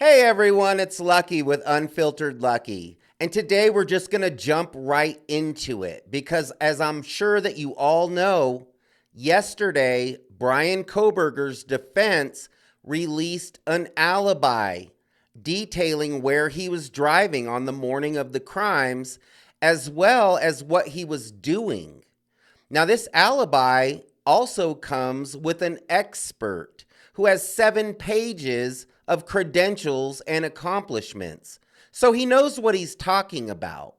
Hey everyone, it's Lucky with Unfiltered Lucky. And today we're just going to jump right into it because, as I'm sure that you all know, yesterday Brian Kohberger's defense released an alibi detailing where he was driving on the morning of the crimes, as well as what he was doing. Now, this alibi also comes with an expert who has 7 pages of credentials and accomplishments, so he knows what he's talking about.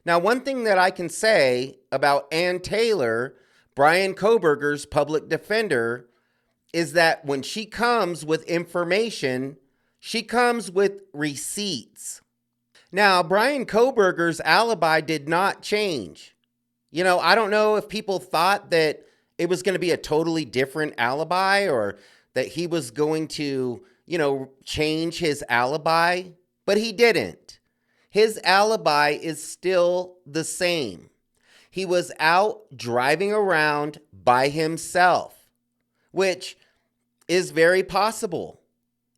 Now, one thing that I can say about Ann Taylor, Brian Kohberger's public defender, is that when she comes with information, she comes with receipts. Now, Brian Kohberger's alibi did not change. I don't know if people thought that it was going to be a totally different alibi or that he was going to, change his alibi, but he didn't. His alibi is still the same. He was out driving around by himself, which is very possible.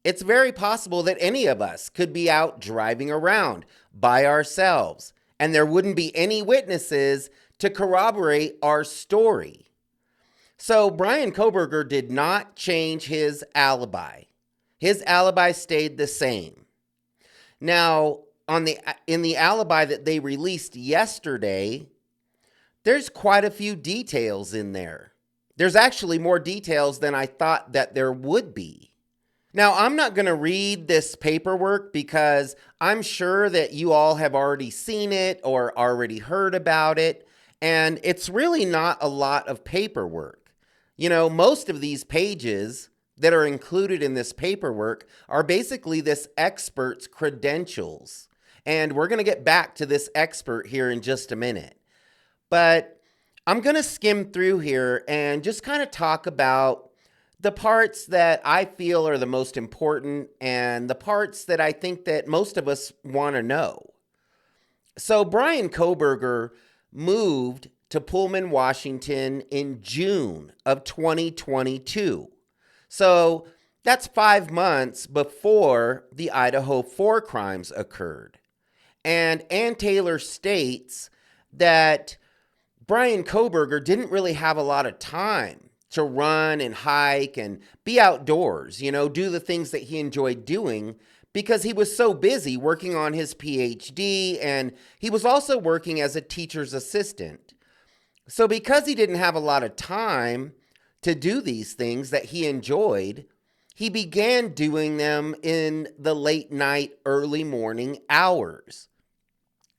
It's very possible that any of us could be out driving around by ourselves, and there wouldn't be any witnesses to corroborate our story. So Brian Kohberger did not change his alibi. His alibi stayed the same. Now, in the alibi that they released yesterday, there's quite a few details in there. There's actually more details than I thought that there would be. Now, I'm not going to read this paperwork because I'm sure that you all have already seen it or already heard about it, and it's really not a lot of paperwork. Most of these pages that are included in this paperwork are basically this expert's credentials. And we're going to get back to this expert here in just a minute. But I'm going to skim through here and just kind of talk about the parts that I feel are the most important and the parts that I think that most of us want to know. So Brian Kohberger moved to Pullman, Washington in June of 2022. So that's 5 months before the Idaho 4 crimes occurred. And Ann Taylor states that Brian Kohberger didn't really have a lot of time to run and hike and be outdoors, do the things that he enjoyed doing because he was so busy working on his PhD, and he was also working as a teacher's assistant. So because he didn't have a lot of time to do these things that he enjoyed, he began doing them in the late night, early morning hours.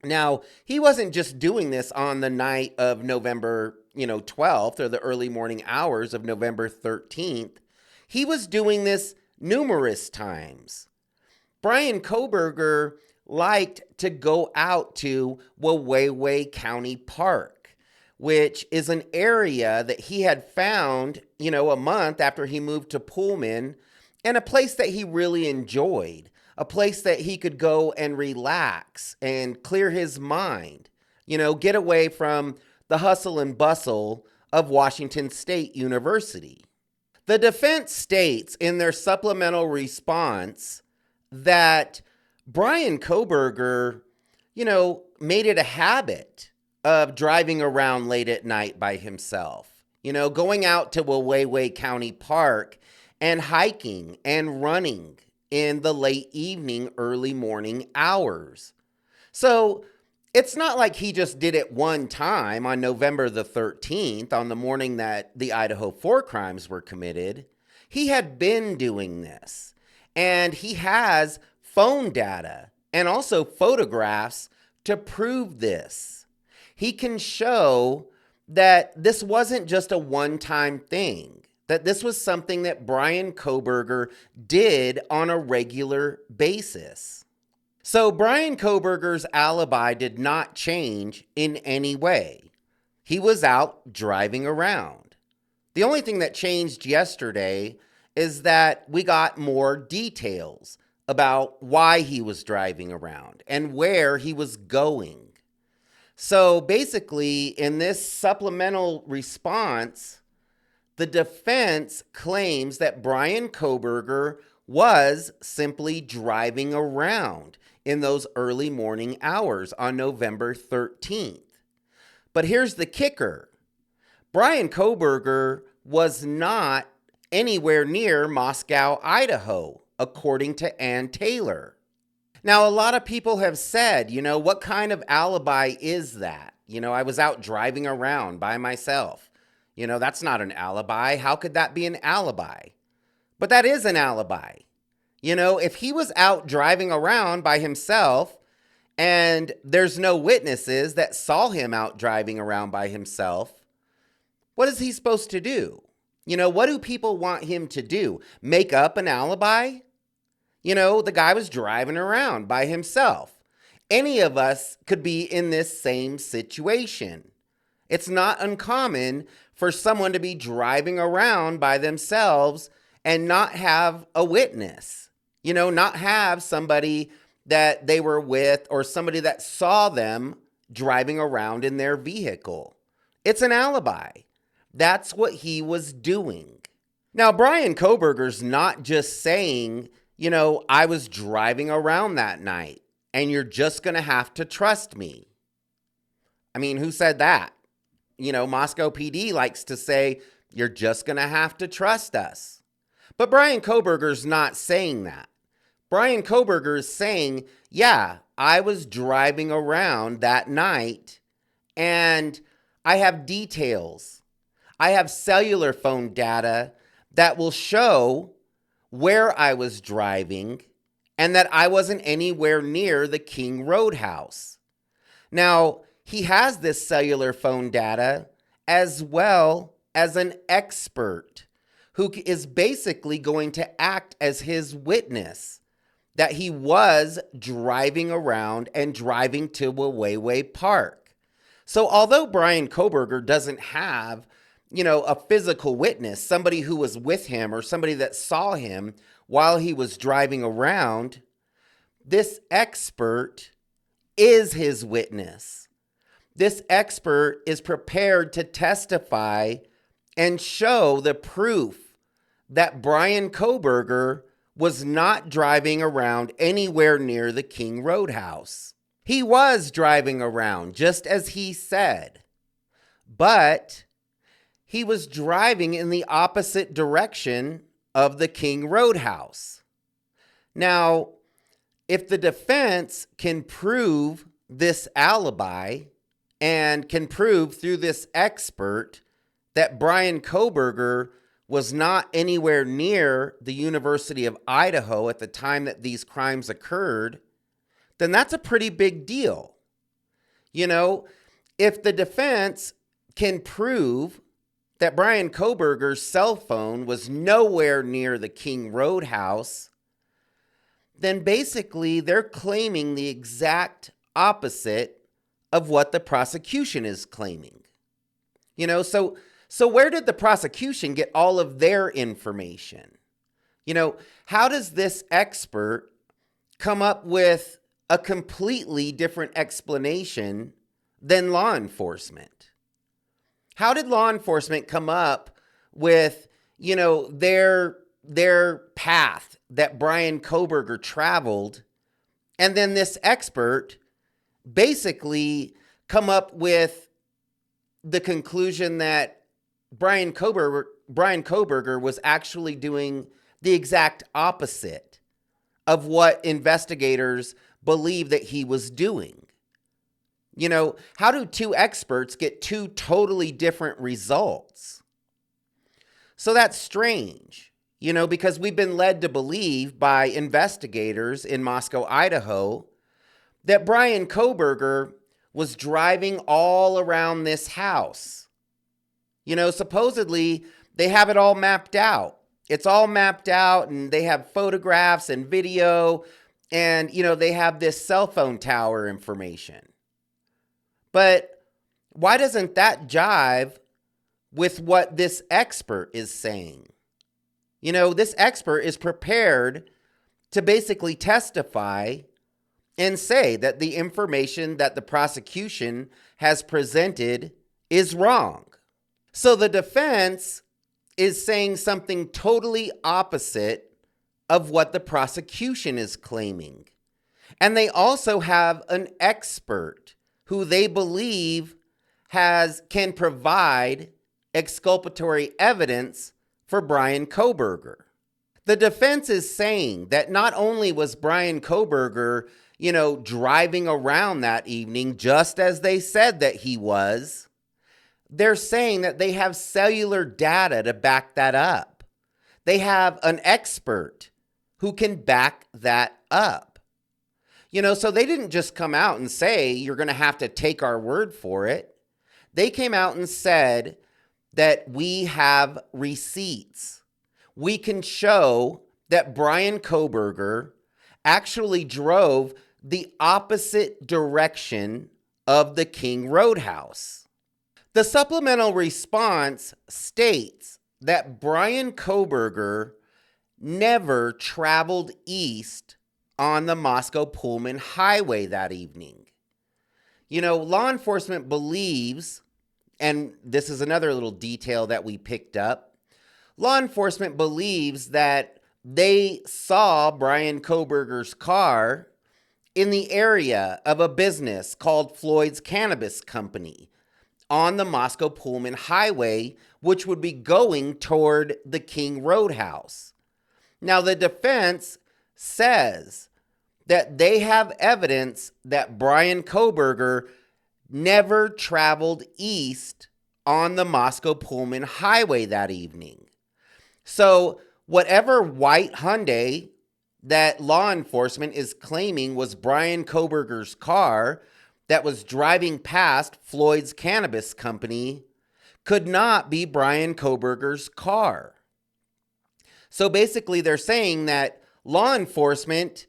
Now, he wasn't just doing this on the night of November 12th or the early morning hours of November 13th. He was doing this numerous times. Brian Kohberger liked to go out to Wawayway County Park, which is an area that he had found, a month after he moved to Pullman, and a place that he really enjoyed, a place that he could go and relax and clear his mind, get away from the hustle and bustle of Washington State University. The defense states in their supplemental response that Brian Kohberger, made it a habit of driving around late at night by himself, going out to Wawayway County Park and hiking and running in the late evening, early morning hours. So it's not like he just did it one time on November the 13th, on the morning that the Idaho 4 crimes were committed. He had been doing this, and he has phone data and also photographs to prove this. He can show that this wasn't just a one-time thing, that this was something that Brian Kohberger did on a regular basis. So Brian Kohberger's alibi did not change in any way. He was out driving around. The only thing that changed yesterday is that we got more details about why he was driving around and where he was going. So basically, in this supplemental response, the defense claims that Brian Kohberger was simply driving around in those early morning hours on November 13th. But here's the kicker. Brian Kohberger was not anywhere near Moscow, Idaho, according to Ann Taylor. Now, a lot of people have said, what kind of alibi is that? I was out driving around by myself. That's not an alibi. How could that be an alibi? But that is an alibi. If he was out driving around by himself and there's no witnesses that saw him out driving around by himself, what is he supposed to do? What do people want him to do? Make up an alibi? The guy was driving around by himself. Any of us could be in this same situation. It's not uncommon for someone to be driving around by themselves and not have a witness, not have somebody that they were with or somebody that saw them driving around in their vehicle. It's an alibi. That's what he was doing. Now, Brian Kohberger's not just saying, I was driving around that night and you're just going to have to trust me. I mean, who said that? Moscow PD likes to say, you're just going to have to trust us. But Brian Kohberger's not saying that. Brian Kohberger is saying, yeah, I was driving around that night and I have details. I have cellular phone data that will show where I was driving and that I wasn't anywhere near the King Roadhouse. Now, he has this cellular phone data as well as an expert who is basically going to act as his witness that he was driving around and driving to Wayway Park. So although Brian Kohberger doesn't have, a physical witness, somebody who was with him or somebody that saw him while he was driving around, this expert is his witness. This expert is prepared to testify and show the proof that Brian Kohberger was not driving around anywhere near the King Roadhouse. He was driving around, just as he said, but he was driving in the opposite direction of the King Roadhouse. Now, if the defense can prove this alibi and can prove through this expert that Brian Kohberger was not anywhere near the University of Idaho at the time that these crimes occurred, then that's a pretty big deal. If the defense can prove that Brian Kohberger's cell phone was nowhere near the King Roadhouse, then basically they're claiming the exact opposite of what the prosecution is claiming. So where did the prosecution get all of their information? How does this expert come up with a completely different explanation than law enforcement? How did law enforcement come up with, their path that Brian Kohberger traveled, and then this expert basically come up with the conclusion that Brian Kohberger was actually doing the exact opposite of what investigators believe that he was doing? How do two experts get two totally different results? So that's strange, because we've been led to believe by investigators in Moscow, Idaho, that Brian Kohberger was driving all around this house. Supposedly they have it all mapped out. It's all mapped out and they have photographs and video and, they have this cell phone tower information. But why doesn't that jive with what this expert is saying? This expert is prepared to basically testify and say that the information that the prosecution has presented is wrong. So the defense is saying something totally opposite of what the prosecution is claiming. And they also have an expert who they believe can provide exculpatory evidence for Bryan Kohberger. The defense is saying that not only was Bryan Kohberger, driving around that evening just as they said that he was, they're saying that they have cellular data to back that up. They have an expert who can back that up. So they didn't just come out and say, you're going to have to take our word for it. They came out and said that we have receipts. We can show that Bryan Kohberger actually drove the opposite direction of the King Roadhouse. The supplemental response states that Bryan Kohberger never traveled east on the Moscow-Pullman highway that evening. Law enforcement believes, and this is another little detail that we picked up, law enforcement believes that they saw Bryan Kohberger's car in the area of a business called Floyd's Cannabis Company on the Moscow-Pullman highway, which would be going toward the King Roadhouse. Now, the defense says that they have evidence that Bryan Kohberger never traveled east on the Moscow-Pullman highway that evening. So whatever white Hyundai that law enforcement is claiming was Bryan Kohberger's car that was driving past Floyd's Cannabis Company could not be Bryan Kohberger's car. So basically they're saying that law enforcement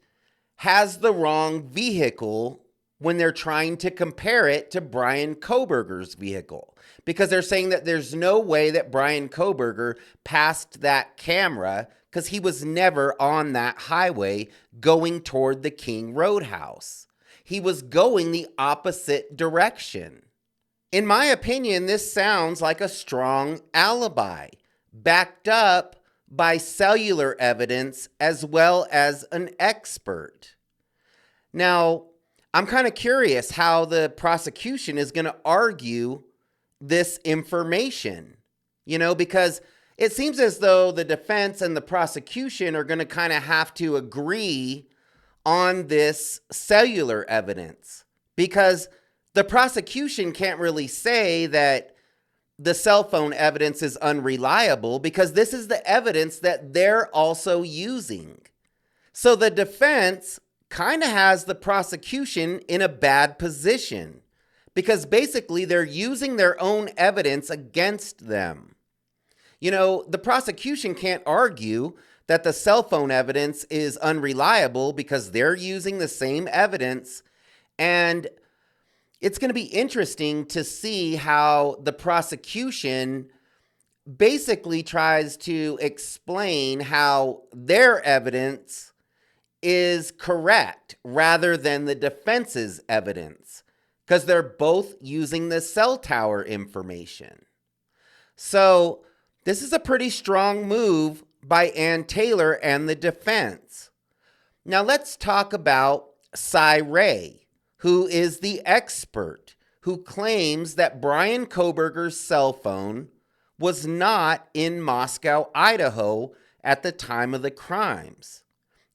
has the wrong vehicle when they're trying to compare it to Bryan Kohberger's vehicle, because they're saying that there's no way that Bryan Kohberger passed that camera because he was never on that highway going toward the King Roadhouse. He was going the opposite direction. In my opinion, this sounds like a strong alibi, backed up by cellular evidence as well as an expert. Now, I'm kind of curious how the prosecution is going to argue this information, because it seems as though the defense and the prosecution are going to kind of have to agree on this cellular evidence, because the prosecution can't really say that the cell phone evidence is unreliable because this is the evidence that they're also using. So the defense kind of has the prosecution in a bad position because basically they're using their own evidence against them. The prosecution can't argue that the cell phone evidence is unreliable because they're using the same evidence, and it's going to be interesting to see how the prosecution basically tries to explain how their evidence is correct rather than the defense's evidence, because they're both using the cell tower information. So this is a pretty strong move by Ann Taylor and the defense. Now let's talk about Cy Ray, who is the expert who claims that Bryan Kohberger's cell phone was not in Moscow, Idaho at the time of the crimes.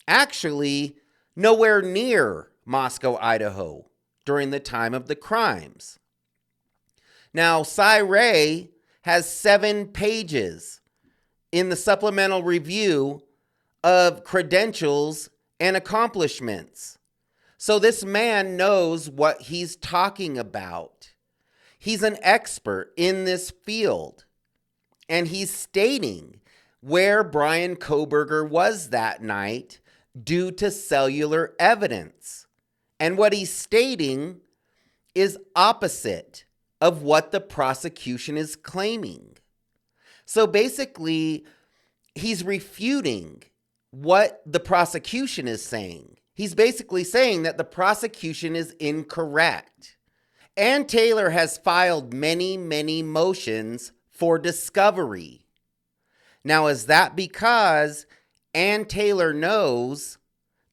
Actually, nowhere near Moscow, Idaho during the time of the crimes. Now, Cy Ray has 7 pages in the supplemental review of credentials and accomplishments. So this man knows what he's talking about. He's an expert in this field, and he's stating where Bryan Kohberger was that night due to cellular evidence. And what he's stating is opposite of what the prosecution is claiming. So basically, he's refuting what the prosecution is saying. He's basically saying that the prosecution is incorrect. Ann Taylor has filed many, many motions for discovery. Now, is that because Ann Taylor knows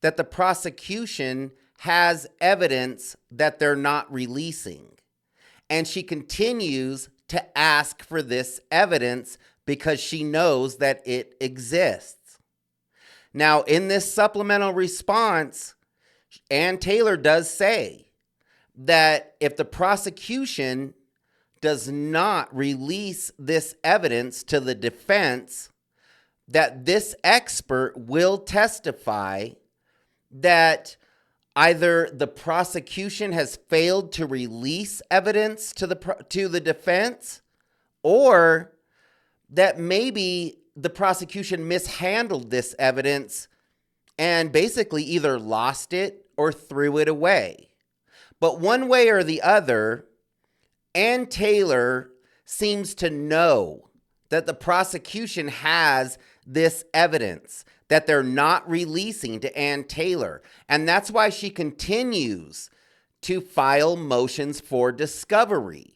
that the prosecution has evidence that they're not releasing. And she continues to ask for this evidence because she knows that it exists. Now, in this supplemental response, Ann Taylor does say that if the prosecution does not release this evidence to the defense, that this expert will testify that either the prosecution has failed to release evidence to the defense, or that maybe the prosecution mishandled this evidence and basically either lost it or threw it away. But one way or the other, Ann Taylor seems to know that the prosecution has this evidence that they're not releasing to Ann Taylor. And that's why she continues to file motions for discovery.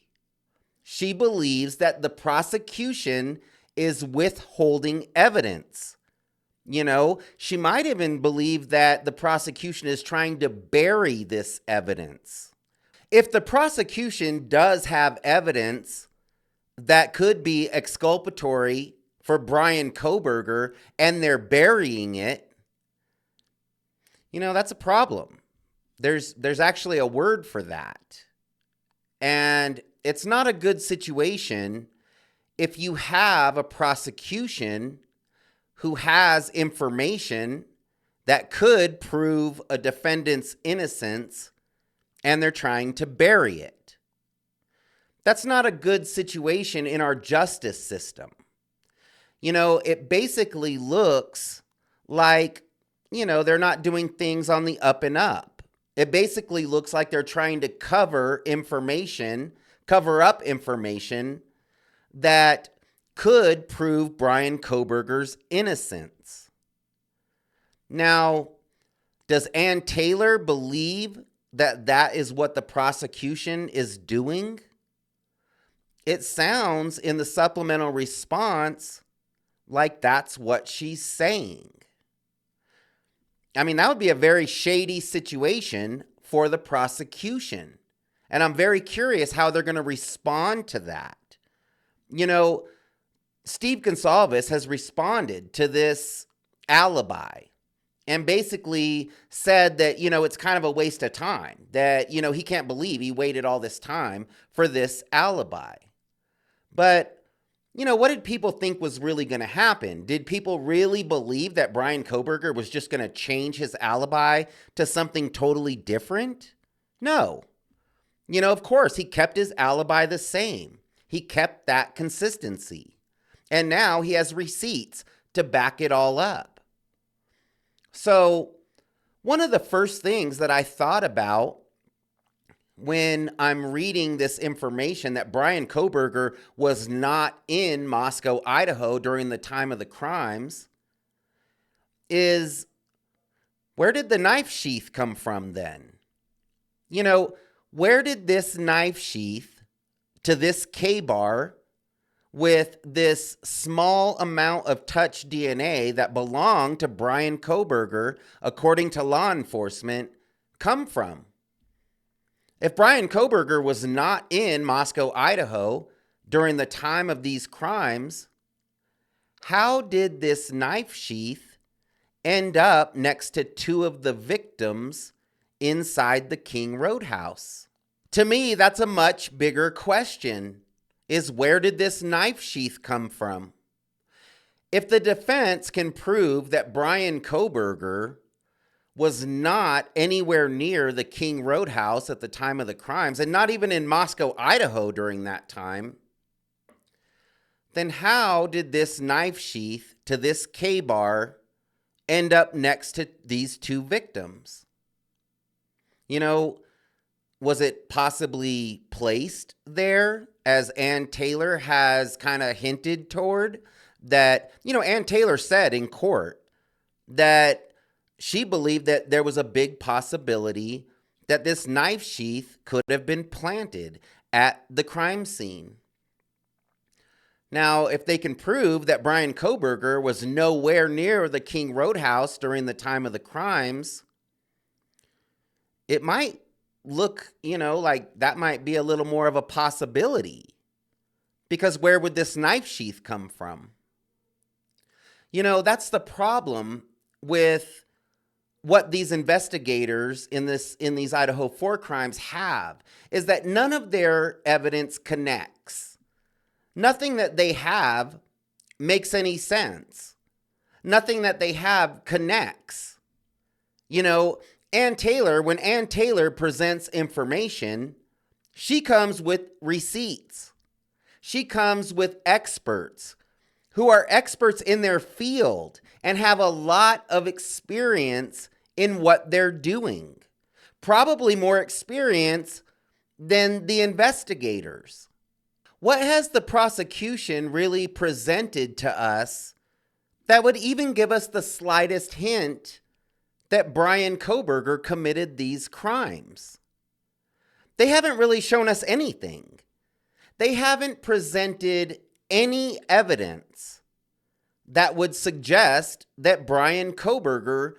She believes that the prosecution is withholding evidence. You know, she might even believe that the prosecution is trying to bury this evidence. If the prosecution does have evidence that could be exculpatory for Brian Kohberger and they're burying it, you know, that's a problem. There's actually a word for that. And it's not a good situation if you have a prosecution who has information that could prove a defendant's innocence and they're trying to bury it. That's not a good situation in our justice system. You know, it basically looks like, you know, they're not doing things on the up and up. It basically looks like they're trying to cover up information that could prove Brian Kohberger's innocence. Now, does Ann Taylor believe that that is what the prosecution is doing? It sounds in the supplemental response like that's what she's saying. I mean, that would be a very shady situation for the prosecution. And I'm very curious how they're going to respond to that. You know, Steve Gonsalves has responded to this alibi and basically said that, you know, it's kind of a waste of time, that, you know, he can't believe he waited all this time for this alibi. But, you know, what did people think was really going to happen? Did people really believe that Brian Kohberger was just going to change his alibi to something totally different? No. You know, of course, he kept his alibi the same. He kept that consistency. And now he has receipts to back it all up. So, one of the first things that I thought about when I'm reading this information that Brian Kohberger was not in Moscow, Idaho during the time of the crimes is, where did the knife sheath come from then? You know, where did this knife sheath to this K-bar with this small amount of touch DNA that belonged to Brian Kohberger, according to law enforcement, come from? If Brian Kohberger was not in Moscow, Idaho during the time of these crimes, how did this knife sheath end up next to two of the victims inside the King Roadhouse? To me, that's a much bigger question, is where did this knife sheath come from? If the defense can prove that Brian Kohberger was not anywhere near the King Roadhouse at the time of the crimes, and not even in Moscow, Idaho during that time, then how did this knife sheath to this K-bar end up next to these two victims? You know, was it possibly placed there, as Ann Taylor has kind of hinted toward? That, you know, Ann Taylor said in court that she believed that there was a big possibility that this knife sheath could have been planted at the crime scene. Now, if they can prove that Brian Kohberger was nowhere near the King Roadhouse during the time of the crimes, it might look, like that might be a little more of a possibility. Because where would this knife sheath come from? That's the problem with what these investigators in these Idaho 4 crimes have, is that none of their evidence connects. Nothing that they have makes any sense. Nothing that they have connects. Ann Taylor, when Ann Taylor presents information, she comes with receipts. She comes with experts who are experts in their field and have a lot of experience in what they're doing. Probably more experience than the investigators. What has the prosecution really presented to us that would even give us the slightest hint that Brian Kohberger committed these crimes? They haven't really shown us anything. They haven't presented any evidence that would suggest that Brian Kohberger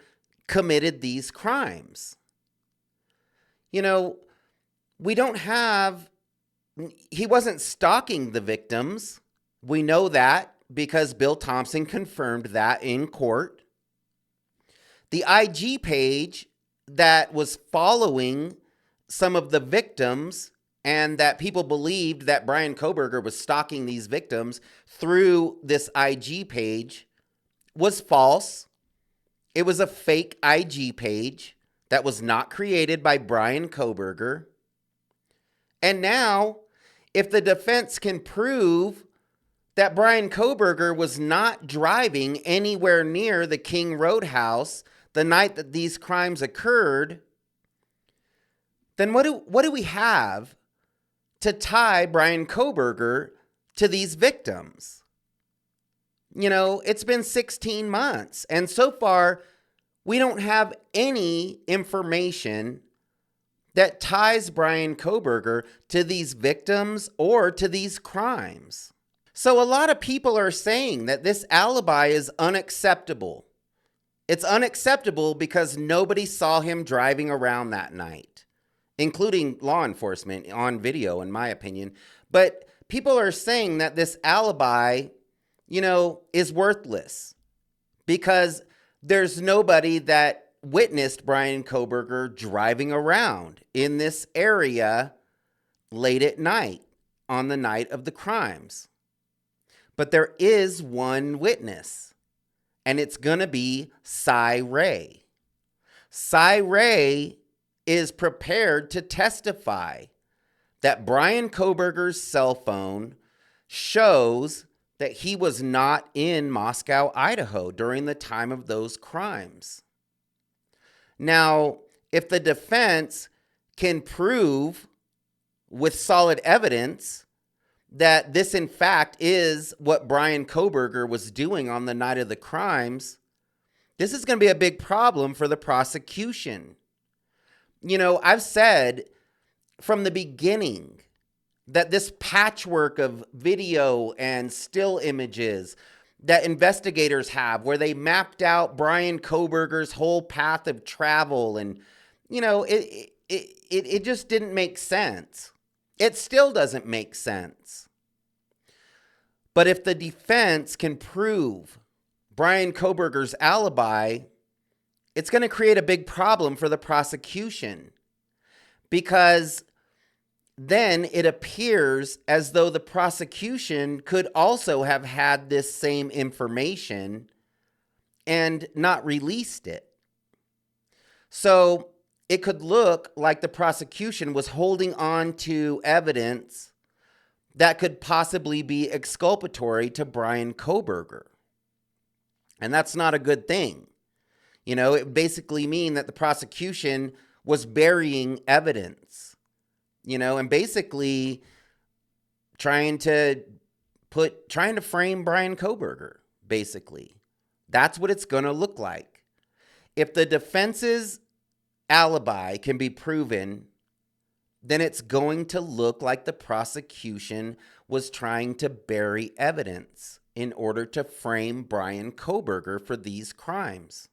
committed these crimes. We don't have, he wasn't stalking the victims. We know that because Bill Thompson confirmed that in court. The IG page that was following some of the victims and that people believed that Brian Kohberger was stalking these victims through this IG page was false. It was a fake IG page that was not created by Brian Kohberger. And now, if the defense can prove that Brian Kohberger was not driving anywhere near the King Roadhouse the night that these crimes occurred, then what do we have to tie Brian Kohberger to these victims? It's been 16 months, and so far, we don't have any information that ties Brian Kohberger to these victims or to these crimes. So a lot of people are saying that this alibi is unacceptable. It's unacceptable because nobody saw him driving around that night, including law enforcement on video, in my opinion. But people are saying that this alibi, is worthless because there's nobody that witnessed Brian Kohberger driving around in this area late at night on the night of the crimes. But there is one witness, and it's going to be Cy Ray. Cy Ray is prepared to testify that Brian Kohberger's cell phone shows that he was not in Moscow, Idaho during the time of those crimes. Now, if the defense can prove with solid evidence that this in fact is what Brian Kohberger was doing on the night of the crimes, this is going to be a big problem for the prosecution. I've said from the beginning that this patchwork of video and still images that investigators have, where they mapped out Brian Kohberger's whole path of travel, and it just didn't make sense. It still doesn't make sense. But if the defense can prove Brian Kohberger's alibi, it's going to create a big problem for the prosecution, because then it appears as though the prosecution could also have had this same information and not released it. So it could look like the prosecution was holding on to evidence that could possibly be exculpatory to Brian Kohberger. And that's not a good thing. It would basically mean that the prosecution was burying evidence, and basically trying to frame Brian Kohberger, basically. That's what it's going to look like. If the defense's alibi can be proven, then it's going to look like the prosecution was trying to bury evidence in order to frame Bryan Kohberger for these crimes.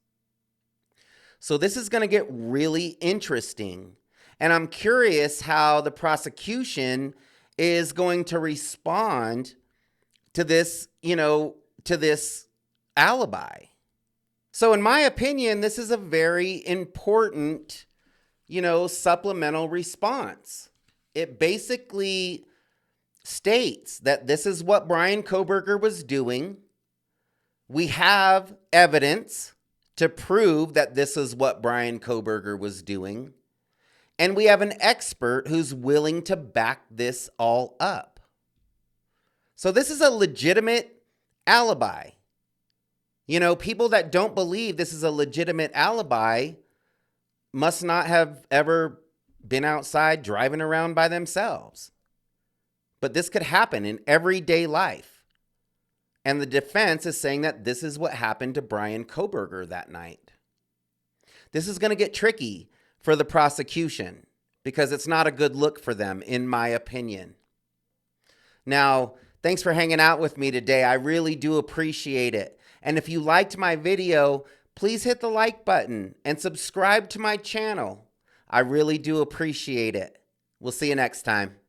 So this is going to get really interesting. And I'm curious how the prosecution is going to respond to this, to this alibi. So in my opinion, this is a very important, supplemental response. It basically states that this is what Bryan Kohberger was doing. We have evidence to prove that this is what Bryan Kohberger was doing. And we have an expert who's willing to back this all up. So this is a legitimate alibi. People that don't believe this is a legitimate alibi must not have ever been outside driving around by themselves. But this could happen in everyday life. And the defense is saying that this is what happened to Bryan Kohberger that night. This is going to get tricky for the prosecution because it's not a good look for them, in my opinion. Now, thanks for hanging out with me today. I really do appreciate it. And if you liked my video, please hit the like button and subscribe to my channel. I really do appreciate it. We'll see you next time.